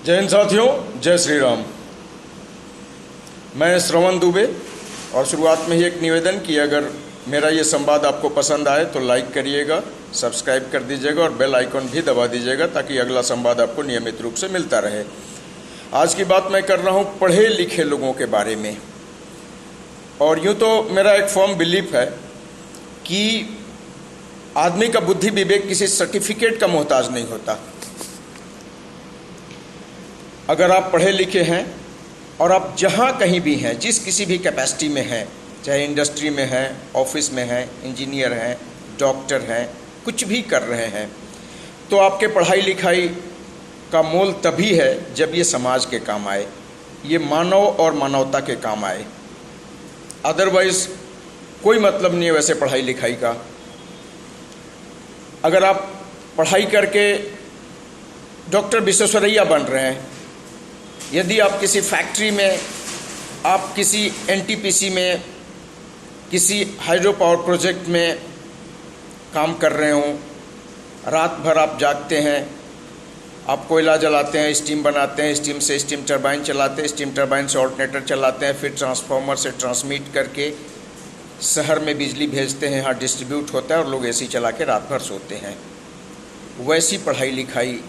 जय हिंद साथियों, जय श्री राम। मैं श्रवण दुबे और शुरुआत में ही एक निवेदन कि अगर मेरा ये संवाद आपको पसंद आए तो लाइक करिएगा, सब्सक्राइब कर दीजिएगा और बेल आइकन भी दबा दीजिएगा ताकि अगला संवाद आपको नियमित रूप से मिलता रहे। आज की बात मैं कर रहा हूँ पढ़े लिखे लोगों के बारे में। और यूँ तो मेरा एक फर्म बिलीफ है कि आदमी का बुद्धि विवेक किसी सर्टिफिकेट का मोहताज नहीं होता। अगर आप पढ़े लिखे हैं और आप जहाँ कहीं भी हैं, जिस किसी भी कैपेसिटी में हैं, चाहे इंडस्ट्री में हैं, ऑफिस में हैं, इंजीनियर हैं, डॉक्टर हैं, कुछ भी कर रहे हैं, तो आपके पढ़ाई लिखाई का मोल तभी है जब ये समाज के काम आए, ये मानव और मानवता के काम आए। अदरवाइज कोई मतलब नहीं है वैसे पढ़ाई लिखाई का। अगर आप पढ़ाई करके डॉक्टर विश्वेश्वरैया बन रहे हैं, यदि आप किसी फैक्ट्री में, आप किसी एनटीपीसी में, किसी हाइड्रो पावर प्रोजेक्ट में काम कर रहे हों, रात भर आप जागते हैं, आप कोयला जलाते हैं, स्टीम बनाते हैं, स्टीम से स्टीम टरबाइन चलाते हैं, स्टीम टरबाइन से ऑल्टरनेटर चलाते हैं, फिर ट्रांसफार्मर से ट्रांसमिट करके शहर में बिजली भेजते हैं, यहाँ डिस्ट्रीब्यूट होता है और लोग एसी चला के रात भर सोते हैं। वैसी पढ़ाई लिखाई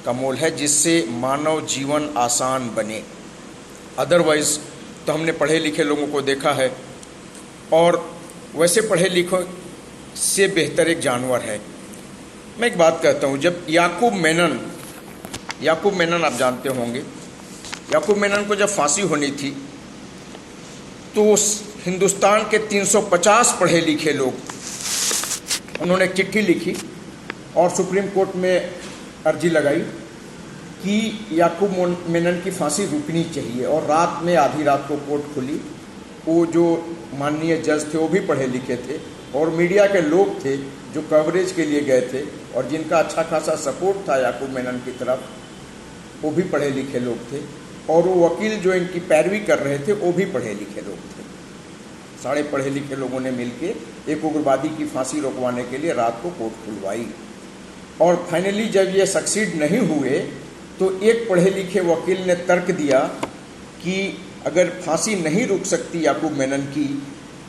का मोल है जिससे मानव जीवन आसान बने। अदरवाइज़ तो हमने पढ़े लिखे लोगों को देखा है और वैसे पढ़े लिखों से बेहतर एक जानवर है। मैं एक बात कहता हूँ, जब याकूब मेनन आप जानते होंगे, याकूब मेनन को जब फांसी होनी थी तो हिंदुस्तान के 350 पढ़े लिखे लोग उन्होंने चिट्ठी लिखी और सुप्रीम कोर्ट में अर्जी लगाई कि याकूब मेनन की फांसी रुकनी चाहिए। और रात में, आधी रात को कोर्ट खुली। वो जो माननीय जज थे वो भी पढ़े लिखे थे और मीडिया के लोग थे जो कवरेज के लिए गए थे और जिनका अच्छा खासा सपोर्ट था याकूब मेनन की तरफ, वो भी पढ़े लिखे लोग थे। और वो वकील जो इनकी पैरवी कर रहे थे वो भी पढ़े लिखे लोग थे। सारे पढ़े लिखे लोगों ने मिलके एक उग्रवादी की फांसी रोकवाने के लिए रात को कोर्ट खुलवाई। और फाइनली जब ये सक्सीड नहीं हुए तो एक पढ़े लिखे वकील ने तर्क दिया कि अगर फांसी नहीं रुक सकती याकूब मेनन की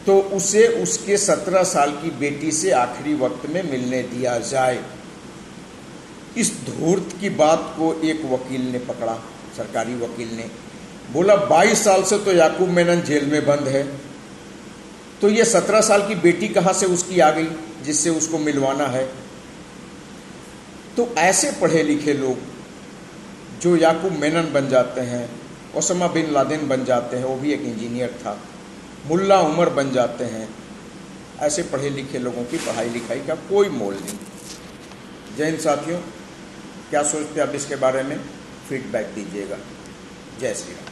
तो उसे उसके 17 साल की बेटी से आखिरी वक्त में मिलने दिया जाए। इस धूर्त की बात को एक वकील ने पकड़ा, सरकारी वकील ने बोला 22 साल से तो याकूब मेनन जेल में बंद है, तो ये 17 साल की बेटी कहाँ से उसकी आ गई जिससे उसको मिलवाना है। तो ऐसे पढ़े लिखे लोग जो याकूब मेनन बन जाते हैं, ओसामा बिन लादेन बन जाते हैं, वो भी एक इंजीनियर था, मुल्ला उमर बन जाते हैं, ऐसे पढ़े लिखे लोगों की पढ़ाई लिखाई का कोई मोल नहीं। जय हिंद साथियों, क्या सोचते हैं आप इसके बारे में? फीडबैक दीजिएगा। जय श्री राम।